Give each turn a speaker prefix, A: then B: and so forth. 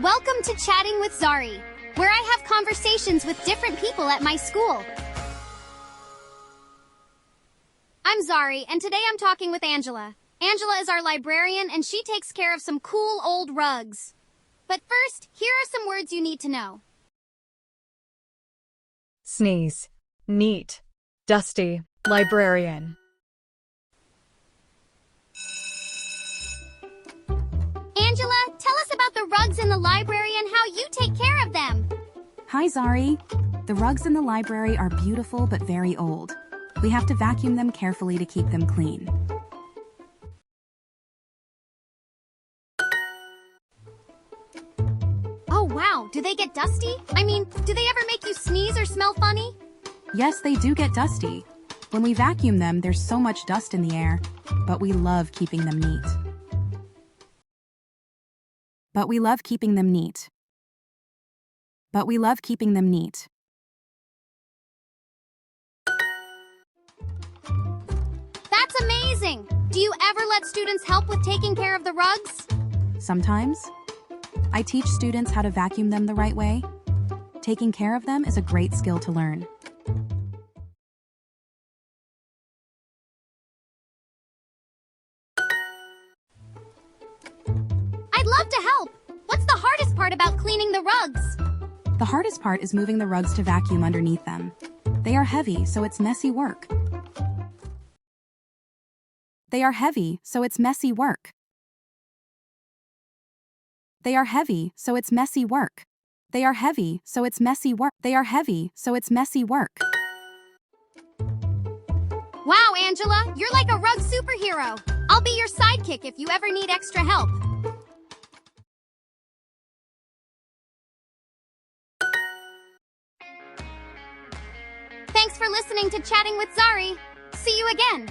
A: Welcome to Chatting with ZARI, where I have conversations with different people at my school. I'm ZARI, and today I'm talking with Angela. Angela is our librarian, and she takes care of some cool old rugs. But first, here are some words you need to know.
B: Sneeze. Neat. Dusty. Librarian.
A: Angela, tell us about the rugs in the library and how you take care of them.
C: Hi, Zari. The rugs in the library are beautiful but very old. We have to vacuum them carefully to keep them clean.
A: Oh wow, do they get dusty? I mean, do they ever make you sneeze or smell funny?
C: Yes, they do get dusty. When we vacuum them, there's so much dust in the air, but we love keeping them neat. But we love keeping them neat. But we love keeping them neat.
A: That's amazing! Do you ever let students help with taking care of the rugs?
C: Sometimes, I teach students how to vacuum them the right way. Taking care of them is a great skill to learn.
A: I'd love to help! What's the hardest part about cleaning the rugs?
C: The hardest part is moving the rugs to vacuum underneath them. They are heavy, so it's messy work. They are heavy, so it's messy work. They are heavy, so it's messy work. They are heavy, so it's messy work. They are heavy, so it's messy work.
A: Wow, Angela, you're like a rug superhero. I'll be your sidekick if you ever need extra help. Thanks for listening to Chatting with ZARI. See you again.